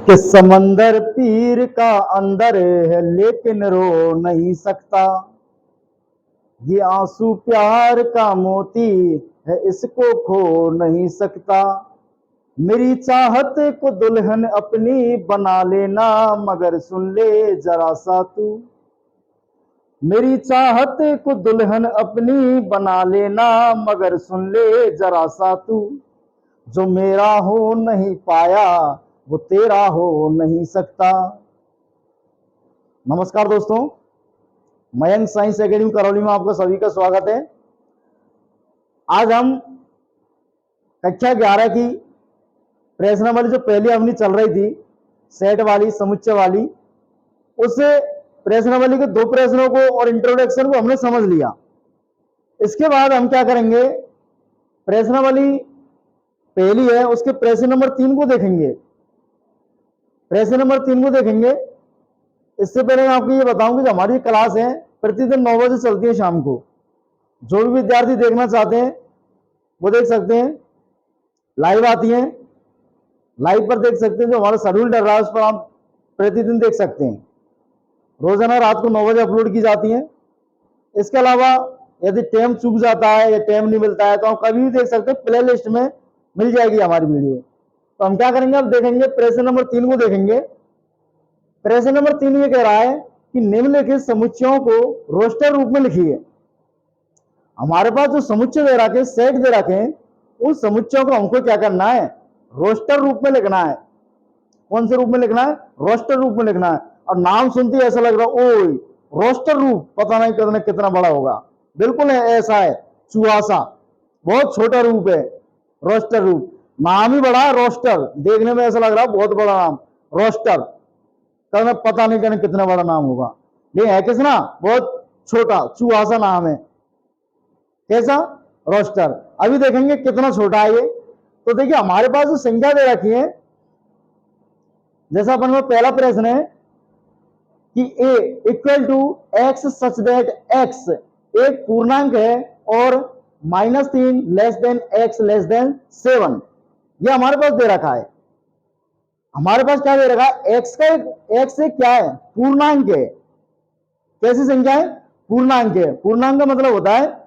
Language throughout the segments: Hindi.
कि समंदर पीर का अंदर है लेकिन रो नहीं सकता, ये आंसू प्यार का मोती है इसको खो नहीं सकता। मेरी चाहत को दुल्हन अपनी बना लेना मगर सुन ले जरा सा तू, मेरी चाहत को दुल्हन अपनी बना लेना मगर सुन ले जरा सा तू, जो मेरा हो नहीं पाया वो तेरा हो नहीं सकता। नमस्कार दोस्तों, मयंक साइंस एकेडमी करौली में आपका सभी का स्वागत है। आज हम कक्षा 11 की प्रश्नावली जो पहली अपनी चल रही थी सेट वाली समुच्चय वाली, उस प्रश्नावली के 2 प्रश्नों को और इंट्रोडक्शन को हमने समझ लिया। इसके बाद हम क्या करेंगे, प्रश्नावली पहली है उसके प्रश्न नंबर 3 को देखेंगे। प्रश्न नंबर 3 को देखेंगे। इससे पहले मैं आपको ये बताऊं कि हमारी क्लास है प्रतिदिन 9 बजे चलती है शाम को। जो भी विद्यार्थी देखना चाहते हैं वो देख सकते हैं, लाइव आती हैं, लाइव पर देख सकते हैं। जो हमारा शेड्यूल डल रहा है उस पर आप प्रतिदिन देख सकते हैं। रोजाना रात को 9 बजे अपलोड की जाती हैं। इसके अलावा यदि टाइम चूक जाता है या टाइम नहीं मिलता है तो आप कभी भी देख सकते हैं, प्ले लिस्ट में मिल जाएगी हमारी वीडियो। तो हम क्या करेंगे, अब देखेंगे प्रश्न नंबर 3 को देखेंगे। प्रश्न नंबर 3 ये कह रहा है कि निम्नलिखित समुच्चयों को रोस्टर रूप में लिखिए। हमारे पास जो समुच्चय दे रखे, सेट दे रखे हैं, उस समुच्चयों को हमको क्या करना है, रोस्टर रूप में लिखना है। कौन से रूप में लिखना है, रोस्टर रूप में लिखना है। और नाम सुनते ही ऐसा लग रहा है ओए रोस्टर रूप, पता नहीं कितना बड़ा होगा। बिल्कुल है, ऐसा है, चुआसा, बहुत छोटा रूप है रोस्टर रूप। नाम ही बड़ा है रोस्टर, देखने में ऐसा लग रहा है बहुत बड़ा नाम रोस्टर, तो पता नहीं कहने कितना बड़ा नाम होगा, लेकिन है किसना, बहुत छोटा चुआसा नाम है। कैसा, रोस्टर। अभी देखेंगे कितना छोटा है ये। तो देखिए हमारे पास जो संख्या दे रखी है, जैसा अपन में पहला प्रश्न है कि a equal to x such that x एक पूर्णांक है और -3 less than x less than 7, ये हमारे पास दे रखा है। हमारे पास क्या दे रखा है, एक्स एक क्या है, पूर्णांक है। कैसी संख्या है, पूर्णांक है। पूर्णांक का मतलब होता है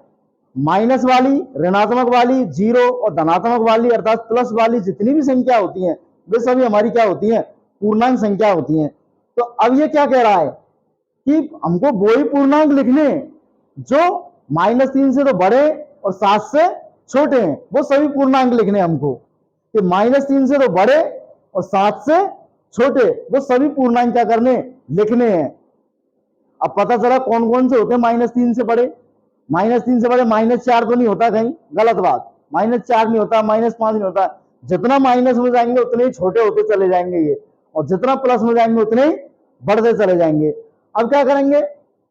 माइनस वाली, ऋणात्मक वाली, जीरो और धनात्मक वाली अर्थात प्लस वाली जितनी भी संख्या होती हैं वे सभी हमारी क्या होती हैं, पूर्णांक संख्या होती हैं। तो अब ये क्या कह रहा है कि हमको वो ही पूर्णांक लिखने जो -3 से तो बड़े और 7 से छोटे हैं, वो सभी पूर्णांक लिखने हमको। कि -3 से तो बड़े और 7 से छोटे वो सभी पूर्णांक क्या करने, लिखने हैं। अब पता चला कौन कौन से होते हैं -3 से बड़े। -3 से बड़े -4 तो नहीं होता, कहीं गलत बात, -4 नहीं होता, -5 नहीं होता। जितना माइनस में जाएंगे उतने ही छोटे होते चले जाएंगे ये, और जितना प्लस में जाएंगे उतने ही बढ़ते चले जाएंगे। अब क्या करेंगे,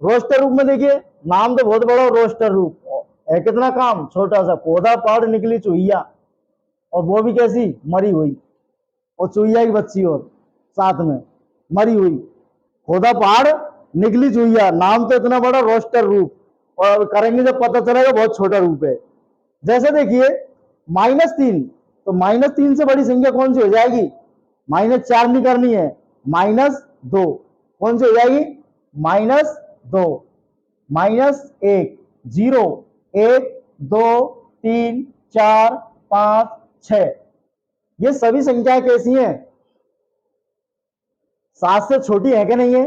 रोस्टर रूप में देखिए, नाम तो बहुत बड़ा, रोस्टर रूप है, कितना काम, छोटा सा। पौधा पाड़ निकली चुहिया, और वो भी कैसी, मरी हुई, और चुहिया की बच्ची और साथ में मरी हुई। पौधा पहाड़ निकली चुहिया, नाम तो इतना बड़ा, रोस्टर रूप, और करेंगे जब पता चलेगा बहुत छोटा रूप है। जैसे देखिए -3, तो -3 से बड़ी संख्या कौन सी हो जाएगी, -4 नहीं करनी है, -2 कौन सी हो जाएगी, -2, -1, 0, 1, 2, 3, 4, 5, 6, ये सभी संख्याएं कैसी हैं, 7 से छोटी है कि नहीं है,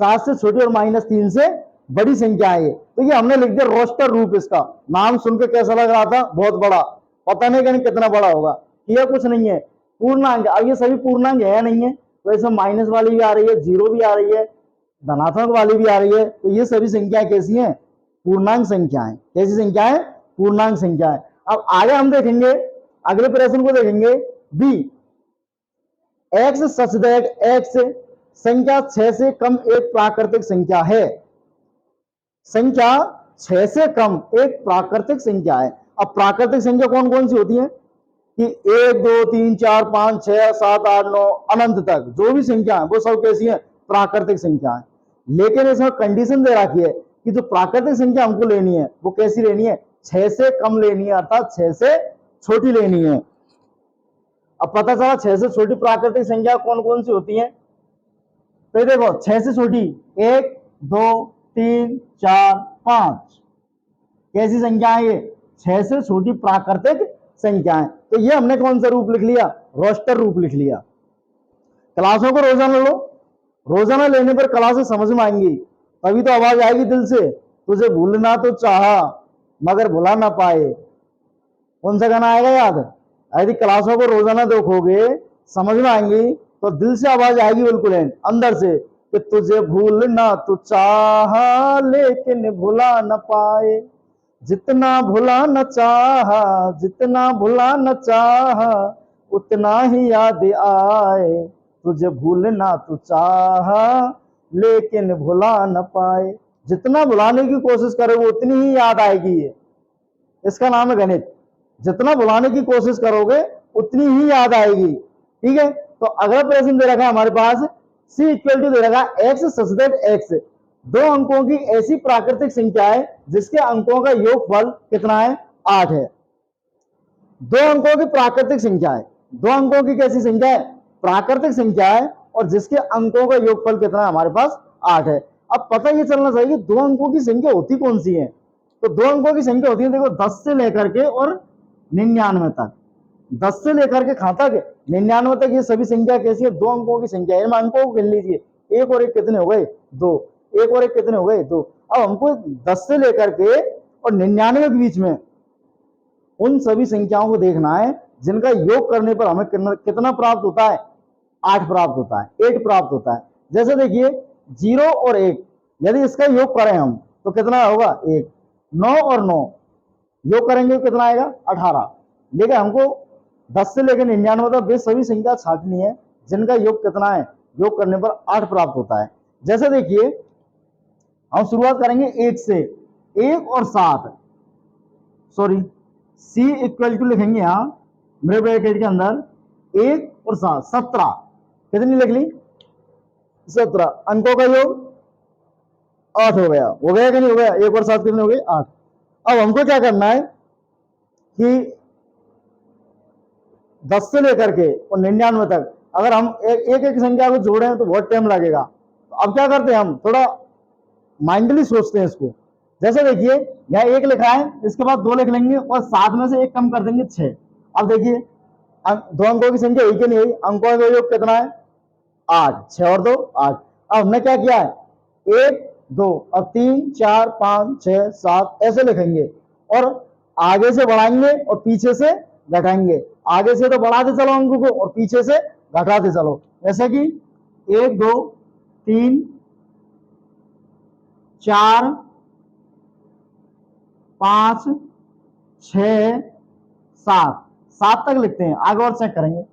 7 से छोटी और -3 से बड़ी संख्या है ये। तो ये हमने लिख दिया रोस्टर रूप। इसका नाम सुनकर कैसा लग रहा था, बहुत बड़ा, पता नहीं कि कितना बड़ा होगा, यह कुछ नहीं है, पूर्णांक। अब ये सभी पूर्णांक है नहीं है, तो इसमें माइनस वाली भी आ रही है, जीरो भी आ रही है, धनात्मक वाली भी आ रही है। तो ये सभी संख्याएं कैसी हैं, पूर्णांक संख्याएं। कैसी संख्याएं, पूर्णांक संख्याएं। अब आगे हम देखेंगे, अगले प्रश्न को देखेंगे, B x such that x संख्या 6 से कम एक प्राकृतिक संख्या है। संख्या 6 से कम एक प्राकृतिक संख्या है। अब प्राकृतिक संख्या कौन कौन सी होती है कि 1, 2, 3, 4, 5, 6, 7, 8, 9 अनंत तक जो भी संख्या है वो सब कैसी है, प्राकृतिक संख्या है। लेकिन इसमें कंडीशन दे रखी है कि जो प्राकृतिक संख्या हमको लेनी है वो कैसी लेनी है, 6 से कम लेनी है, अर्थात 6 से छोटी लेनी है। अब पता चला 6 से छोटी प्राकृतिक संख्या कौन कौन सी होती है। तो ये देखो 6 से छोटी 1 2 3 4 5 कैसी संख्या है ये, 6 से छोटी प्राकृतिक संख्याएं। तो ये हमने कौन सा रूप लिख लिया, रोस्टर रूप लिख लिया। क्लासों को रोजाना लो, रोजाना लेने पर क्लासें समझ में आएंगी, तभी तो आवाज आएगी दिल से, तुझे भूलना तो चाहा मगर भुला ना पाए। कौन सा गाना आएगा याद, यदि क्लासों को रोजाना देखोगे समझ में आएंगी तो दिल से आवाज आएगी बिल्कुल अंदर से कि तुझे भूलना तो चाहा लेकिन भुला न पाए, जितना भुला न चाहा जितना भुला न चाहा उतना ही याद आए, तुझे भूलना तो चाहा लेकिन भुला न पाए। जितना भुलाने की कोशिश करोगे उतनी ही याद आएगी। ये इसका नाम है गणित, जितना भुलाने की कोशिश करोगे उतनी ही याद आएगी। ठीक है, तो अगला प्रश्न दे रखा है हमारे पास, c इक्वल टू दे रखा x सच दैट x, दो अंकों की ऐसी प्राकृतिक संख्या है जिसके अंकों का योगफल कितना है, 8 है। दो अंकों की प्राकृतिक संख्या है, दो अंकों की कैसी संख्या है, प्राकृतिक संख्या है, और जिसके अंकों का योगफल कितना है हमारे पास 8 है। अब पता ये चलना चाहिए दो अंकों की संख्या होती कौन सी है। तो दो अंकों की संख्या होती है देखो 10 से लेकर के और 99 तक, 10 से लेकर के कहां तक, 99 तक। ये सभी संख्या कैसी है, दो अंकों की संख्या है। अंकों को गिन लीजिए, एक और एक कितने हो गए, 2, एक और एक कितने हो गए, 2। अब हमको 10 से लेकर के और 99 के बीच में उन सभी संख्याओं को देखना है जिनका योग करने पर हमें कितना प्राप्त होता है, 8 प्राप्त होता है, 8 प्राप्त होता है। जैसे देखिए 0 और 1, यदि इसका योग करें हम तो कितना होगा, 1। 9 और 9 योग करेंगे तो कितना आएगा, 18। लेकिन हमको 10 से लेकर 99 तक वे सभी संख्या छांटनी है जिनका योग कितना है, योग करने पर 8 प्राप्त होता है। जैसे देखिए हम शुरुआत करेंगे 1 से, 1 और 7, सॉरी c इक्वल टू लिखेंगे यहां मेरे ब्रैकेट के अंदर 1 और 7, 17। कितनी लिख ली, 17। अंकों का योग 8 हो गया कि नहीं हो गया, 1 और 7 कितने हो गए, 8। अब हमको क्या करना है कि 10 से लेकर के और 99 तक अगर हम एक एक संख्या को जोड़ें तो बहुत टाइम लगेगा। तो अब क्या करते हैं, हम थोड़ा माइंडली सोचते हैं इसको। जैसे देखिए यहाँ 1 लिखा है, इसके बाद 2 लिख लेंगे और 7 में से 1 कम कर देंगे, 6। अब देखिए दो अंकों की संख्या एक ही नहीं हुई, अंकों का योग कितना है, 8। 6 और 2 8। अब हमने क्या किया है, 1 2, अब 3 4 5 6 7 ऐसे लिखेंगे और आगे से बढ़ाएंगे और पीछे से घटाएंगे। आगे से तो बढ़ाते चलो अंकों को और पीछे से घटाते चलो। जैसे कि 1 2 3 4 5 6 7, 7 तक लिखते हैं, आगे और चेक करेंगे।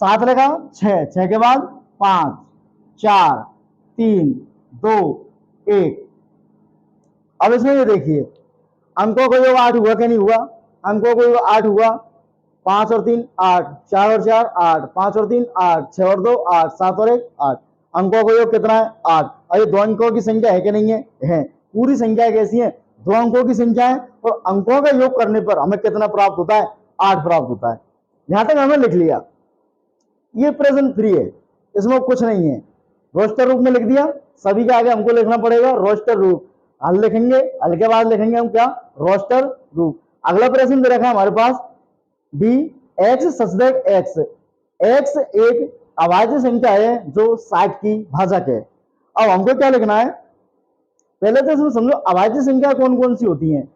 7 लिखा, 6 के बाद 5 4 3 2 1। अब इसमें ये देखिए अंकों को योग 8 हुआ कि नहीं हुआ, अंकों को योग 8 हुआ। 5 और 3 8, 4 और 4 8, 5 और 3 8, 6 और 2 8, 7 और 1 8। अंकों को योग कितना है, 8। और ये दो अंकों की संख्या है कि नहीं है, पूरी संख्या कैसी है, दो अंकों की संख्या है, और अंकों का योग करने पर हमें कितना प्राप्त होता है, 8 प्राप्त होता है। यहां तक हमें लिख लिया, ये प्रेजेंट फ्री है, इसमें कुछ नहीं है। रोस्टर रूप में लिख दिया, सभी के आगे हमको लिखना पड़ेगा रोस्टर रूप। हल लिखेंगे, हल के बाद लिखेंगे हम क्या, रोस्टर रूप। अगला प्रश्न दे रखा है हमारे पास D, x such that x एक अभाज्य संख्या है जो 60 की भाजक है। अब हमको क्या लिखना है, पहले तो इसमें समझो अभाज्य संख्या कौन कौन सी होती हैं।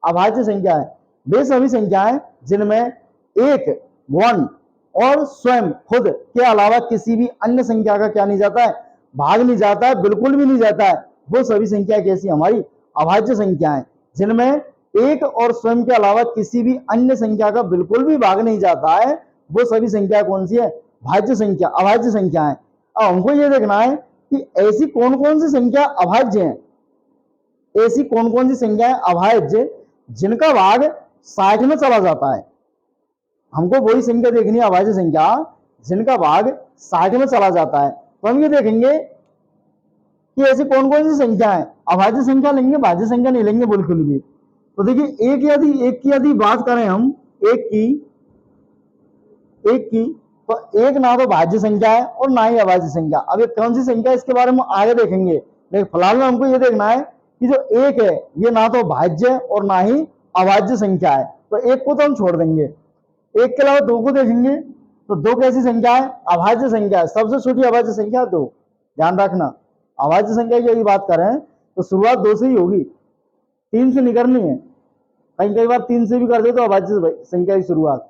अभाज्य संख्या है वे सभी संख्याएं जिनमें एक 1 और स्वयं खुद के अलावा किसी भी अन्य संख्या का क्या नहीं जाता है, भाग नहीं जाता है, बिल्कुल भी नहीं जाता है। वो सभी संख्या कैसी हमारी अभाज्य संख्याएं जिनमें एक और स्वयं के अलावा किसी भी अन्य संख्या का बिल्कुल भी भाग नहीं जाता है, वो सभी संख्या कौन सी है, भाज्य संख्या, अभाज्य संख्या है। अब हमको ये देखना है कि ऐसी कौन कौन सी संख्या अभाज्य है, ऐसी कौन कौन सी संख्या है अभाज्य जिनका भाग 60 में चला जाता है। हमको वही संख्या देखनी है अभाज्य संख्या जिनका भाग 60 में चला जाता है। तो हम ये देखेंगे कि ऐसी कौन कौन सी संख्या है, अभाज्य संख्या लेंगे, भाज्य संख्या नहीं लेंगे बिल्कुल भी। तो देखिए एक की यदि बात करें हम, एक एक की, तो एक ना तो भाज्य संख्या है और ना ही अभाज्य संख्या। अब ये कौन सी संख्या है इसके बारे में आगे देखेंगे, लेकिन फिलहाल में हमको ये देखना है कि जो एक है ये ना तो भाज्य और ना ही अभाज्य संख्या है, तो एक को तो हम छोड़ देंगे। एक के अलावा दो को देखेंगे, तो दो कैसी संख्या है, अभाज्य संख्या है, सबसे छोटी अभाज्य संख्या दो। ध्यान रखना, अभाज्य संख्या की यदि बात करें तो शुरुआत दो से ही होगी, तीन से नहीं करनी है। कई बार तीन से भी कर दे तो अभाज्य संख्या की शुरुआत।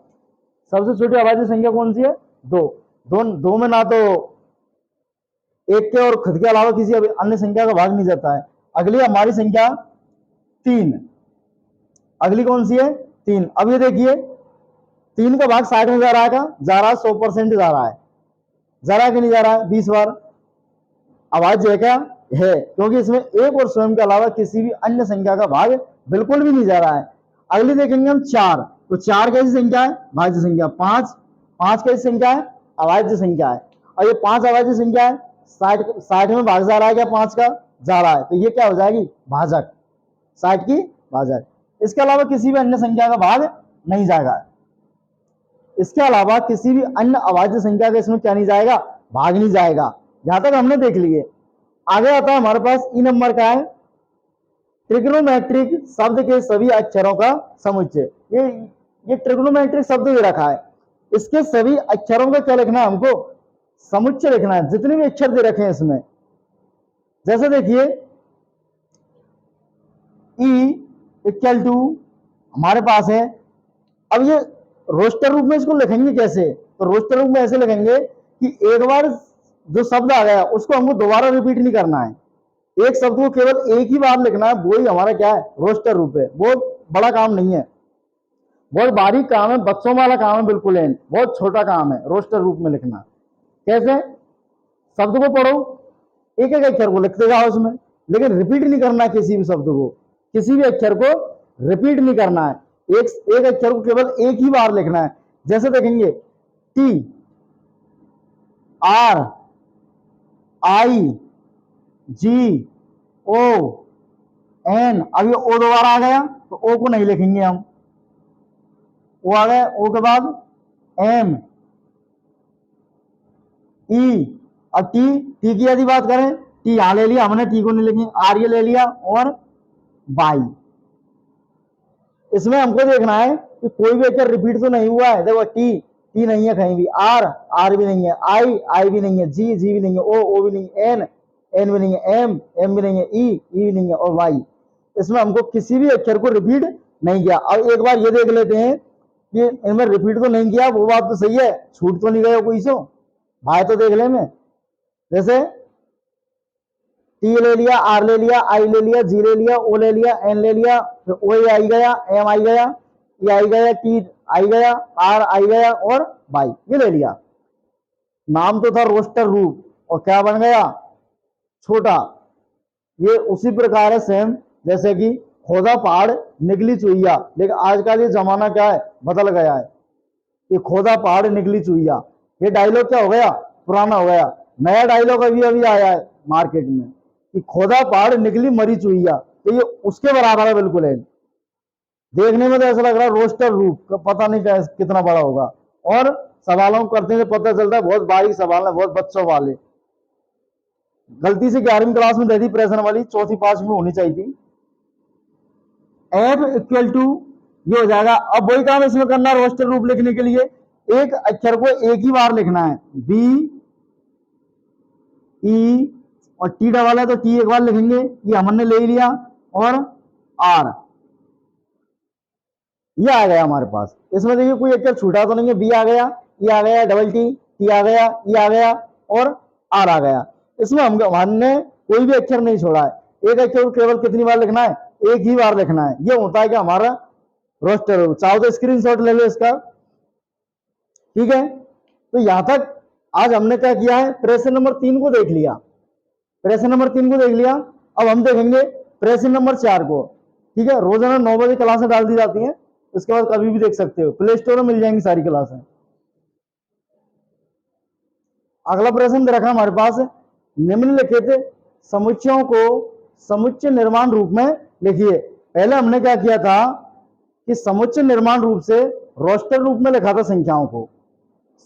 सबसे छोटी अभाज्य संख्या कौन सी है, दो में ना तो एक के और खुद के अलावा किसी अन्य संख्या का भाग नहीं जाता है। अगली हमारी संख्या तीन, अगली कौन सी है, तीन। अब ये देखिए तीन का भाग 60 में जा रहा है, 100% जा रहा है, जरा कि नहीं जा रहा है 20 बार। अभाज्य है क्या, है, क्योंकि इसमें एक और स्वयं के अलावा किसी भी अन्य संख्या का भाग बिल्कुल भी नहीं जा रहा है। अगली देखेंगे हम चार, तो चार कैसी संख्या है, भाज्य संख्या। पांच कैसी संख्या है, अभाज्य संख्या है। और ये पांच अभाज्य संख्या है, 60 में भाग जा रहा है क्या, पांच का जा रहा है, तो ये क्या हो जाएगी, भाजक, 60 की भाजक। इसके अलावा किसी भी अन्य संख्या का भाग नहीं जाएगा, इसके अलावा किसी भी अन्य अभाज्य संख्या का इसमें क्या नहीं जाएगा, भाग नहीं जाएगा। यहां तक हमने देख लिए। आगे आता है हमारे पास ई नंबर का है, ट्रिग्नोमेट्रिक शब्द के सभी अक्षरों का समुच्चय। ये ट्रिग्नोमेट्रिक शब्द दे रखा है, इसके सभी अक्षरों का क्या लिखना है, हमको समुच्चय लिखना है, जितने भी अक्षर दे रखे हैं इसमें। जैसे देखिए ई इक्वल टू हमारे पास है, अब ये रोस्टर रूप में इसको लिखेंगे कैसे, तो रोस्टर रूप में ऐसे लिखेंगे कि एक बार जो शब्द आ गया उसको हमको दोबारा रिपीट नहीं करना है, एक शब्द को केवल एक ही बार लिखना है, वो ही हमारा क्या है, रोस्टर रूप है। बहुत बड़ा काम नहीं है, बहुत बारीक काम है, बच्चों वाला काम है, बिल्कुल है, बहुत छोटा काम है रोस्टर रूप में लिखना। कैसे, शब्द को पढ़ो, एक एक अक्षर को लिखते जाओ उसमें, लेकिन रिपीट नहीं करना है किसी भी शब्द को, किसी भी अक्षर को रिपीट नहीं करना है, एक अक्षर को केवल एक ही बार लिखना है। जैसे देखेंगे T, R, I, G, O, N. अब ये ओ दोबारा आ गया तो ओ को नहीं लिखेंगे हम, ओ आ गया, ओ के बाद एम, ई। अब टी की यदि बात करें, टी यहां ले लिया हमने, टी को नहीं लिखेंगे, आर ये ले लिया, और बाई। इसमें हमको देखना है कि कोई भी अक्षर रिपीट तो नहीं हुआ है। देखो टी नहीं है कहीं भी, आर भी नहीं है, आई भी नहीं है, जी भी नहीं है, ओ भी नहीं है, एन भी नहीं है, एम भी नहीं है, ई भी नहीं है, और वाई। इसमें हमको किसी भी अक्षर को रिपीट नहीं किया। अब एक बार ये देख लेते हैं कि इनमें रिपीट तो नहीं किया, वो बात तो सही है, छूट तो नहीं गया कोई सो भाई, तो देख ले में। जैसे टी ले लिया, आर ले लिया, आई ले लिया, जी ले लिया, ओ ले लिया, एन ले लिया, फिर ओ आई गया, एम आई गया, ई आई गया, टी आई गया, आर आई गया, और बाई ये ले लिया। नाम तो था रोस्टर रूप, और क्या बन गया, छोटा। ये उसी प्रकार है सेम, जैसे कि खोदा पहाड़ निकली चुईया, लेकिन आज का ये जमाना क्या है, बदल गया है। ये खोदा पहाड़ निकली चुईया, ये डायलॉग क्या हो गया, पुराना हो गया। नया डायलॉग अभी अभी आया है मार्केट में कि खोदा पहाड़ निकली मरी चुईया, तो ये उसके बराबर है बिल्कुल है। देखने में तो ऐसा लग रहा है रोस्टर रूप, पता नहीं कितना बड़ा होगा, और सवालों करते हैं पता चलता है बहुत बारीक सवाल है, बहुत बच्चों वाले। गलती से 11वीं क्लास में दे दी प्रेजेंट वाली, चौथी पांच में होनी चाहिए थी। एफ इक्वल टू ये हो जाएगा। अब वही काम इसमें करना है, रोस्टर रूप लिखने के लिए एक अक्षर को एक ही बार लिखना है, बी, ई, और टी डबल है तो टी एक बार लिखेंगे, ये हमने ले लिया, और आर ये आ गया हमारे पास। इसमें देखिए कोई अक्षर छूटा तो नहीं है, बी आ गया, ई आ गया, डबल टी, टी आ गया, ई आ गया, और आर आ गया। इसमें हमने कोई भी अक्षर नहीं छोड़ा है, एक अक्षर को केवल कितनी बार लिखना है, एक ही बार लिखना है। ये होता है कि हमारा रोस्टर। चाहो तो स्क्रीनशॉट ले लो इसका, ठीक है। तो यहां तक आज हमने क्या किया है, प्रश्न नंबर 3 को देख लिया, प्रश्न नंबर 3 को देख लिया। अब हम देखेंगे प्रश्न नंबर 4 को, ठीक है। रोजाना 9 बजे क्लासें डाल दी जाती हैं, उसके बाद कभी भी देख सकते हो, प्ले स्टोर में मिल जाएंगी सारी क्लासें। अगला प्रश्न दे रखा हमारे पास, निम्नलिखित समुच्चयों को समुच्चय निर्माण रूप में लिखिए। पहले हमने क्या किया था कि समुच्चय निर्माण रूप से रोस्टर रूप में लिखा था संख्याओं को,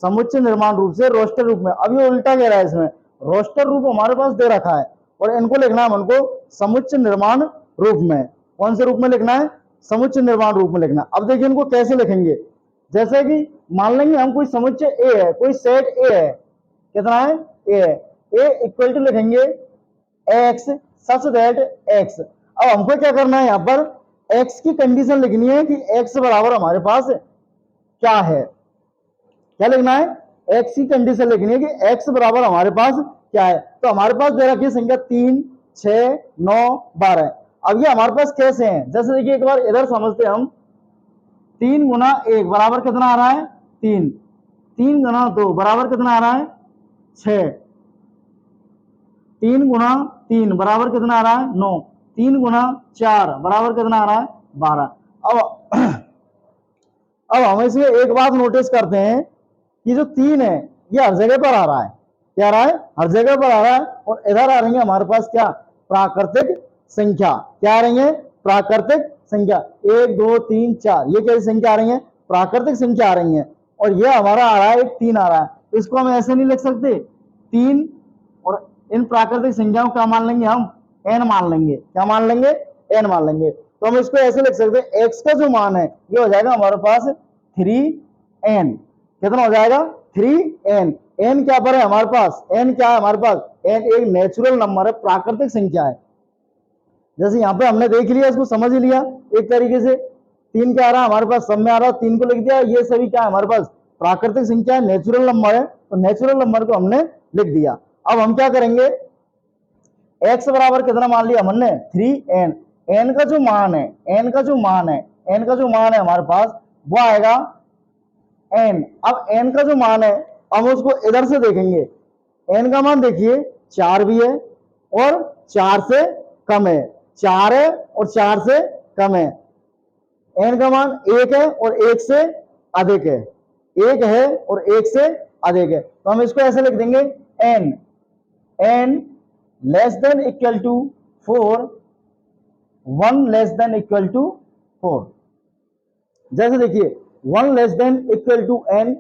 समुच्चय निर्माण रूप से रोस्टर रूप में। अब ये उल्टा कह रहा है, इसमें रोस्टर रूप हमारे पास दे रखा है और इनको लिखना है हमको समुच्चय निर्माण रूप में। कौन से रूप में लिखना है? समुच्चय निर्माण रूप में लिखना। अब देखिए इनको कैसे लिखेंगे, जैसे कि मान लेंगे हम कोई समुच्चय ए है, कोई सेट ए है, कितना है? ए है। ए इक्वल टू लिखेंगे एक्स सच दैट एक्स। अब हमको क्या करना है, यहाँ पर एक्स की कंडीशन लिखनी है कि एक्स बराबर हमारे पास क्या है। क्या लिखना है? एक्स की कंडीशन लिखनी है कि एक्स बराबर हमारे पास क्या है। तो हमारे पास दे रखी है संख्या 3, 6, 9, 12। अब ये हमारे पास कैसे हैं, जैसे देखिए एक बार इधर समझते हम। 3 गुना 1 बराबर कितना आ रहा है? 3। 3 गुना 2 बराबर कितना आ रहा है? 6। 3 गुना 3 बराबर कितना आ रहा है? 9। 3 गुना 4 बराबर कितना आ रहा है? 12। अब हम इसमें एक बात नोटिस करते हैं कि जो 3 है ये हर जगह पर आ रहा है। क्या आ रहा है? हर जगह पर आ रहा है। और इधर आ रही है हमारे पास क्या? प्राकृतिक संख्या। क्या आ रही है? प्राकृतिक संख्या। 1, 2, 3, 4 ये कैसी संख्या आ रही है? प्राकृतिक संख्या आ रही है। और ये हमारा आ रहा है 3 आ रहा है। इसको हम ऐसे नहीं लिख सकते 3, और इन प्राकृतिक संख्याओं का मान लेंगे हम n मान लेंगे। क्या मान लेंगे? n मान लेंगे। तो हम इसको ऐसे लिख सकते हैं, x का जो मान है ये हो जाएगा हमारे पास 3n। कितना हो जाएगा? 3n। n क्या पर है हमारे पास? n क्या है हमारे पास? n एक नेचुरल नंबर है, प्राकृतिक संख्या है। जैसे यहाँ पे हमने देख लिया, इसको समझ लिया एक तरीके से। 3 क्या आ रहा है हमारे पास? सब में आ रहा है, 3 को लिख दिया। ये सभी क्या है हमारे पास? प्राकृतिक संख्या है, नेचुरल नंबर है। तो नेचुरल नंबर को हमने लिख दिया। अब हम क्या करेंगे, x बराबर कितना मान लिया हमने? 3n। n का जो मान है, n का जो मान है, n का जो मान है हमारे पास वो आएगा n। अब n का जो मान है हम उसको इधर से देखेंगे। n का मान देखिए 4 भी है और 4 से कम है, 4 है और 4 से कम है। n का मान 1 है और 1 से अधिक है, 1 है और 1 से अधिक है। तो हम इसको ऐसे लिख देंगे n less than equal to 4, 1 less than equal to 4। जैसे देखिए 1 less than equal to n,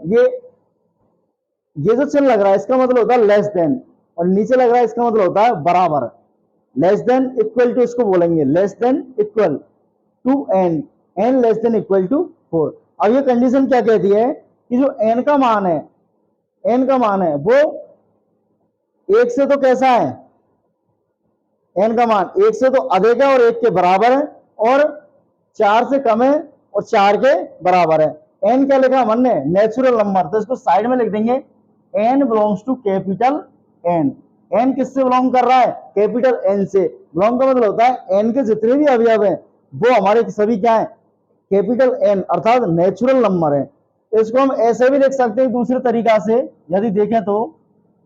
ये जो चिन्ह लग रहा है इसका मतलब होता है लेस देन, और नीचे लग रहा है इसका मतलब होता है बराबर। लेस देन इक्वल टू इसको बोलेंगे less than equal to n, n less than equal to 4। अब ये कंडीशन क्या कहती है कि जो n का मान है, n का मान है वो 1 से तो कैसा है, n का मान 1 से तो अधिक है और 1 के बराबर है, और 4 से कम है और 4 के बराबर है। n क्या लिखा हमने? Natural number. तो इसको साइड में लिख देंगे n belongs to capital n। n किससे बिलोंग कर रहा है? कैपिटल n से। बिलोंग का मतलब होता है n के जितने भी अवयव हैं वो हमारे सभी क्या है? कैपिटल n, अर्थात नेचुरल नंबर है। इसको हम ऐसे भी लिख सकते हैं दूसरे तरीका से, यदि देखें तो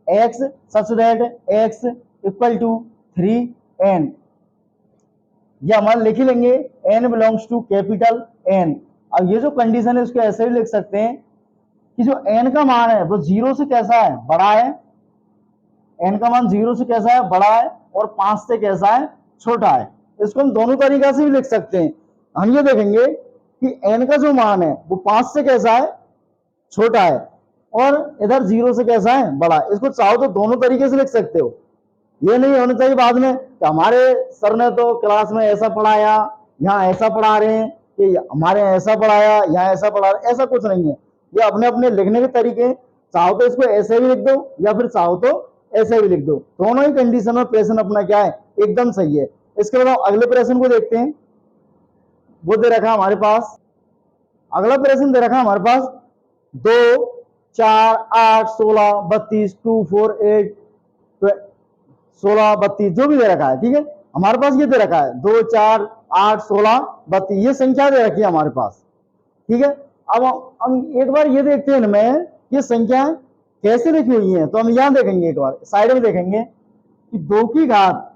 x such that x equal to 3n। ये हमारे लिख ही लेंगे n belongs to capital n। अब ये जो कंडीशन है उसको ऐसे भी लिख सकते हैं कि जो n का मान है वो 0 से कैसा है? बड़ा है। n का मान 0 से कैसा है? बड़ा है, और 5 से कैसा है? छोटा है। इसको हम दोनों तरीका से भी लिख सकते हैं। हम ये देखेंगे कि n का जो मान है वो 5 से कैसा है? छोटा है, और इधर 0 से कैसा है? बड़ा है। इसको चाहो तो दोनों तरीके से लिख सकते हो। ये नहीं होना चाहिए बाद में कि हमारे सर ने तो क्लास में ऐसा पढ़ाया, यहाँ ऐसा पढ़ा रहे हैं, कि हमारे ऐसा पढ़ाया, यहाँ ऐसा पढ़ा रहे। ऐसा कुछ नहीं है। ये अपने अपने लिखने के तरीके, चाहो तो इसको ऐसे भी लिख दो या फिर चाहो तो ऐसे भी लिख दो। दोनों ही कंडीशन में प्रश्न अपना क्या है? एकदम सही है। इसके बाद अगले प्रश्न को देखते हैं। वो दे रखा हमारे पास, अगला प्रश्न दे रखा हमारे पास 2, 4, 8, 16, 32, 2, 4, 8, 16, 32 जो भी दे रखा है। ठीक है, हमारे पास ये दे रखा है 2, 4, 8, 16, 32 ये संख्या दे रखी है हमारे पास। ठीक है, अब हम एक बार ये देखते हैं इनमें ये संख्या कैसे लिखी हुई है। तो हम यहाँ देखेंगे, एक बार साइड में देखेंगे कि 2 की घात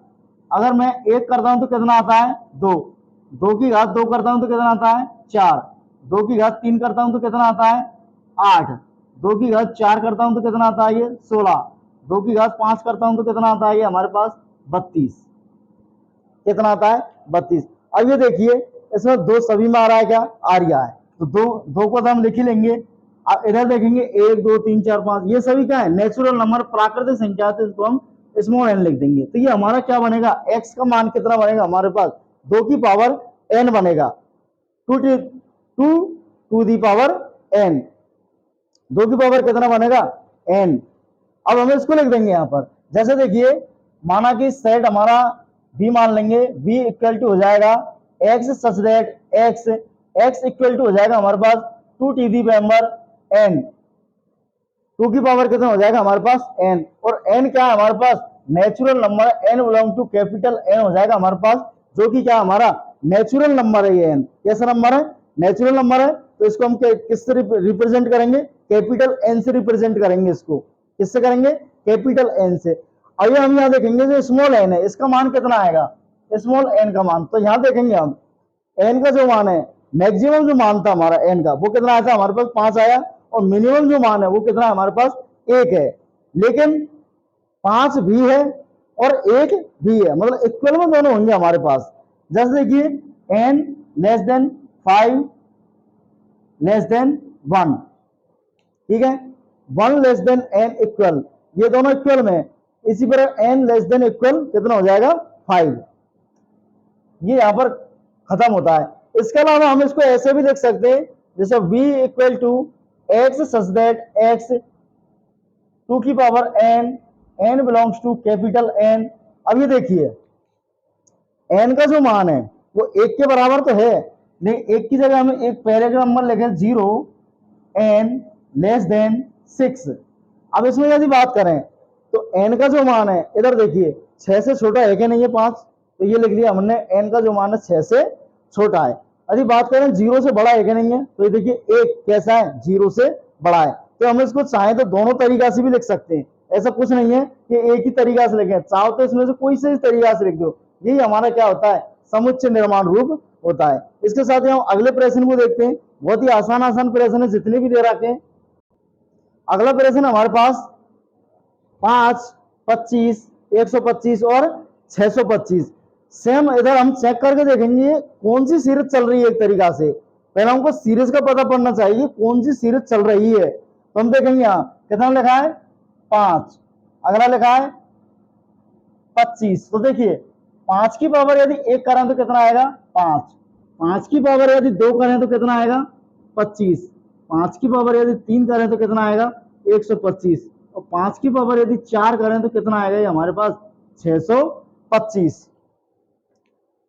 अगर मैं 1 करता हूं तो कितना आता है? 2। 2 की घात 2 करता हूं तो कितना आता है? 4। 2 की घात 3 करता हूं तो कितना आता है? 8। 2 की घात 4 करता हूं तो कितना आता है? ये 16। 2 की घात 5 करता हूं तो कितना आता है? ये हमारे पास 32। कितना आता है? 32। अब ये देखिए इसमें 2 सभी में आ रहा है क्या? आ रहा है। तो 2 को तो हम लिख ही लेंगे। अब इधर देखेंगे 1 2 3 4 5, ये सभी क्या है, नेचुरल नंबर, प्राकृतिक संख्या, तो इसको हम स्मॉल एन लिख देंगे। तो ये हमारा क्या बनेगा, x का मान कितना बनेगा हमारे पास, 2 की पावर n बनेगा, 2 टू दी पावर n, 2 की पावर कितना बनेगा, n। अब हम इसको लिख देंगे यहाँ पर, जैसे देखिए माना कि सेट हमारा b मान लेंगे, b इक्वल टू हो जाएगा x such that x equal to हो जाएगा हमारे पास 2 टू दी पावर n, 2 की पावर कितना हो जाएगा हमारे पास n, और n क्या है हमारे पास, natural number, n belong to capital N हो जाएगा हमारे पास, जो कि क्या हमारा नेचुरल नंबर है। ये n कैसा नंबर है, नेचुरल नंबर है, तो इसको हम किससे रिप्रेजेंट करेंगे, कैपिटल N से रिप्रेजेंट करेंगे। इसको किससे करेंगे, कैपिटल N से। आइए हम यहाँ देखेंगे जो स्मॉल n है, इसका मान कितना आएगा, स्मॉल n का मान, तो यहाँ देखेंगे हम n का जो मान है, मैक्सिमम जो मान था हमारा n का, वो कितना आया था हमारे पास 5 आया, और मिनिमम जो मान है वो कितना है हमारे पास 1 है। लेकिन 5 भी है और 1 भी है, मतलब इक्वल में दोनों होंगे हमारे पास। जैसे देखिए n less then 5 less than 1, ठीक है, 1 लेस देन n इक्वल, ये दोनों इक्वल में, इसी तरह n लेस देन इक्वल कितना हो जाएगा 5, ये यहां पर खत्म होता है। इसके अलावा हम इसको ऐसे भी लिख सकते हैं, जैसे v equal to x such that x 2 की power n belongs to capital N। अब ये देखिए n का जो मान है वो 1 के बराबर तो है, लेकिन 1 की जगह हमें एक पहले का नंबर लिखें 0 n लेस देन 6। अब इसमें यदि बात करें तो n का जो मान है, इधर देखिए 6 से छोटा है कि नहीं है 5, तो ये लिख लिया हमने, n का जो मान है 6 से छोटा है। यदि बात करें 0 से बड़ा है कि नहीं है, तो ये देखिए 1 कैसा है, 0 से बड़ा है। तो हम इसको चाहें तो दोनों तरीका से भी लिख सकते हैं, ऐसा कुछ नहीं है कि एक ही तरीका से लिखें, चाहो तो इसमें से कोई से तरीका से लिख दो, यही हमारा क्या होता है, समुच्चय निर्माण रूप होता है। इसके साथ ही हम अगले प्रश्न को देखते हैं, बहुत ही आसान प्रश्न है, जितने भी दे रखे हैं। अगला प्रश्न हमारे पास 5, 25, 125 और 625। सेम इधर हम चेक करके देखेंगे कौन सी सीरीज चल रही है। एक तरीका से पहले हमको सीरीज का पता पड़ना चाहिए, कौन सी सीरीज चल रही है। तो हम देखेंगे यहाँ कितना लिखा है 5, अगला लिखा है 25। तो देखिए 5 की पावर यदि 1 करें तो कितना आएगा 5, 5 की पावर यदि 2 करें तो कितना आएगा 25, 5 की पावर यदि 3 करें तो कितना आएगा 125, और 5 की पावर यदि 4 करें तो कितना आएगा ये हमारे पास 625।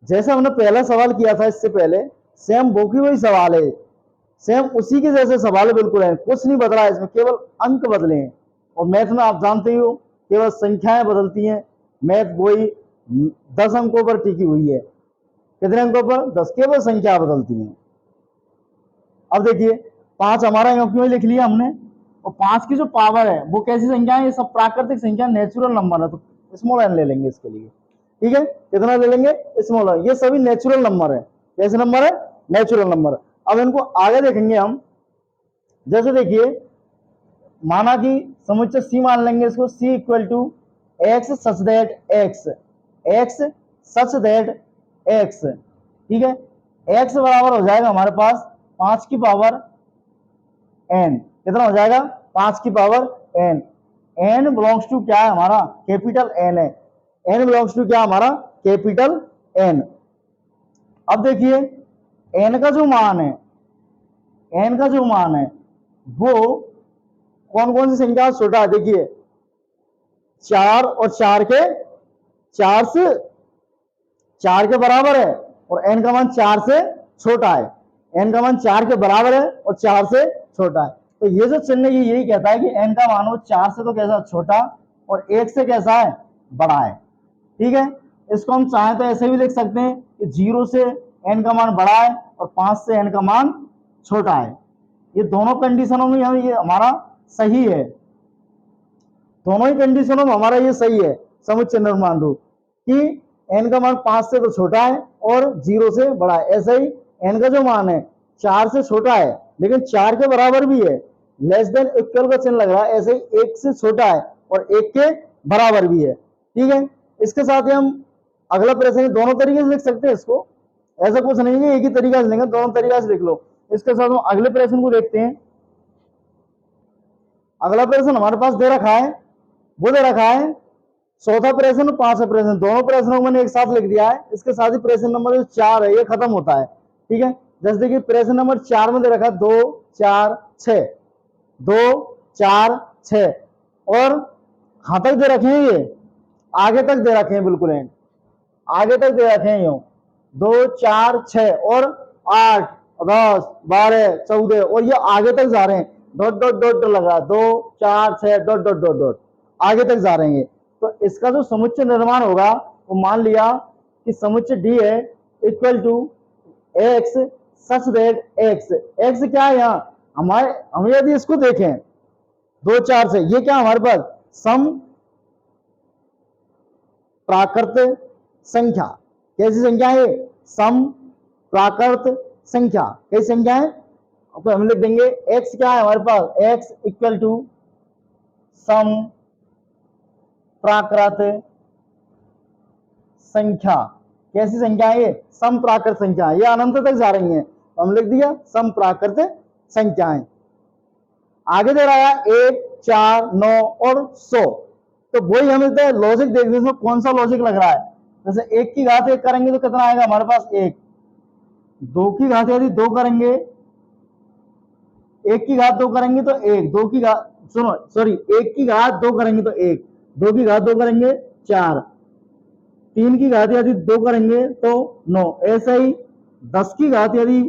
जैसे हमने पहला सवाल किया था इससे पहले, सेम वो की वही सवाल है, सेम उसी के जैसे सवाल है, बिल्कुल है, कुछ नहीं बदला है इसमें, केवल अंक बदले हैं। और मैथ में आप जानते ही हो केवल संख्याएं बदलती हैं, मैथ वही 10 अंकों पर टिकी हुई है। कितने अंकों पर, 10, केवल संख्या बदलती है। अब देखिए 5 हमारा यहाँ क्यों लिख लिया हमने, और 5 की जो पावर है वो कैसी संख्या है, ये सब प्राकृतिक संख्या, नेचुरल नंबर है, तो स्मॉल एन ले लेंगे इसके लिए, ठीक है। कितना ले लेंगे, स्मॉल एन, ये सभी नेचुरल नंबर है। कैसे नंबर है, नेचुरल नंबर। अब इनको आगे देखेंगे हम, जैसे देखिए माना कि समुच्चय सी मान लेंगे इसको, C equal to x such that x such that x, ठीक है। एक्स बराबर हो जाएगा हमारे पास 5 की पावर n, कितना हो जाएगा 5 की power n, n belongs to क्या है हमारा, कैपिटल N है, n बिलोंग्स टू क्या हमारा, कैपिटल N। अब देखिए n का जो मान है, n का जो मान है वो कौन कौन सी संख्या छोटा है, देखिए 4 और 4 के 4 के बराबर है, और n का मान 4 से छोटा है, n का मान 4 के बराबर है और 4 से छोटा है। तो ये जो चिन्ह है यही कहता है कि n का मान हो 4 से तो कैसा छोटा और 1 से कैसा है, बड़ा है, ठीक है। इसको हम चाहें तो ऐसे भी लिख सकते हैं कि 0 से n का मान बड़ा है और 5 से n का मान छोटा है। ये दोनों कंडीशनों में ये हमारा सही है, दोनों ही कंडीशनों में हमारा ये सही है समुच्चय निर्माण रूप, कि n का मान 5 से तो छोटा है और 0 से बड़ा है। ऐसे ही n का जो मान है 4 से छोटा है लेकिन 4 के बराबर भी है, लेस देन इक्वल का चिन्ह लग रहा है, ऐसे ही 1 से छोटा है और 1 के बराबर भी है, ठीक है। इसके साथ ही हम अगला प्रश्न दोनों तरीके से लिख सकते हैं इसको, ऐसा कुछ नहीं है एक ही तरीका से लेंगे, दोनों तरीका से लिख लो। इसके साथ हम अगले प्रश्न को देखते हैं। अगला प्रश्न हमारे पास दे रखा है, वो दे रखा है चौथा प्रश्न और पांचवा प्रश्न, दोनों प्रश्नों को मैंने एक साथ लिख दिया है। इसके साथ ही प्रश्न नंबर जो 4 है ये खत्म होता है, ठीक है। जैसे कि प्रश्न नंबर 4 में दे रखा है 2 4 6, 2 4 6 और कहां तक दे रखे हैं, ये आगे तक दे रखे हैं, बिल्कुल एंड आगे तक दे रखे हैं। यूं 2 4 6 और 8 10 12 14 और ये आगे तक जा रहे हैं, डॉट डॉट डॉट लगा 2 4 6 डॉट डॉट डॉट डॉट आगे तक जा रहे हैं। तो इसका जो समुच्चय निर्माण होगा वो मान लिया कि समुच्चय डी है equal to x such that x क्या है यहाँ हमारे, हम यदि इसको देखें 2 4 से, ये क्या हमारे पास सम प्राकृत संख्या, कैसी संख्या है, सम प्राकृत संख्या, कैसी संख्या है, तो हम लिख देंगे x क्या है हमारे पास, x इक्वल टू सम प्राकृत संख्या, कैसी संख्या है ये, सम प्राकृत संख्या, ये अनंत तक जा रही है, तो हम लिख दिया सम प्राकृत संख्याएं। आगे दे रहा है 1 4 9 और 100, तो वही हमें लॉजिक देखने में कौन सा लॉजिक लग रहा है। जैसे 1 की घात 1 करेंगे तो कितना आएगा हमारे पास 1, 2 की घात यदि 2 करेंगे, 1 की घात 2 करेंगे तो 1, 2 की घात सुनो सॉरी 1 की घात 2 करेंगे तो 1, 2 की घात 2 करेंगे 4, 3 की घात यदि 2 करेंगे तो 9, ऐसे ही 10 की घात यदि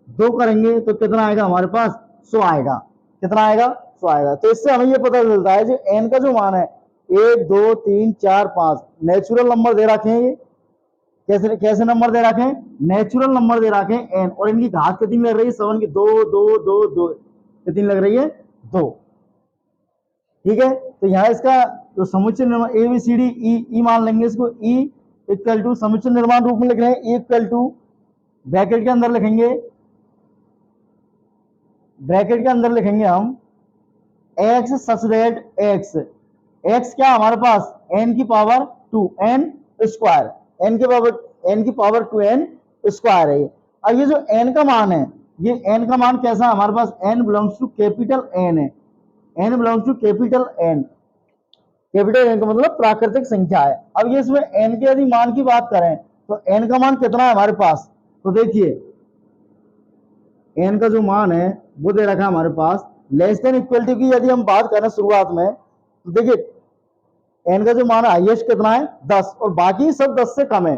2 करेंगे तो कितना आएगा हमारे पास 100 आएगा, कितना आएगा 100 आएगा। तो इससे हमें ये पता चलता है जो n का जो मान है 1 2 3 4 5 नेचुरल नंबर दे रखे हैं, ये कैसे कैसे नंबर दे रखे हैं, नेचुरल नंबर दे रखे हैं n, और इनकी घात कितनी लग रही है 7 की 2 2 2 2 कितनी लग रही है 2, ठीक है। तो यहाँ इसका जो समुच्चय निर्माण ए बी सी डी ई मान लेंगे इसको, ई इक्वल टू समुच्चय निर्माण रूप में लिख रहे हैं, ई इक्वल टू ब्रैकेट के अंदर लिखेंगे, ब्रैकेट के अंदर लिखेंगे हम x सच दैट x क्या हमारे पास n की पावर 2 n स्क्वायर, n की पावर 2 n स्क्वायर है। अब ये जो n का मान है, ये n का मान कैसा है हमारे पास, n belongs to capital n है, n belongs to capital n, capital n का मतलब प्राकृतिक संख्या है। अब ये इसमें n के यदि मान की बात करें तो n का मान कितना है हमारे पास, तो देखिए n का जो मान है वो दे रखा है हमारे पास लेस देन इक्वल टू की यदि हम बात करें शुरुआत में, तो देखिए n का जो मान है हाईएस्ट कितना है 10 और बाकी सब 10 से कम है,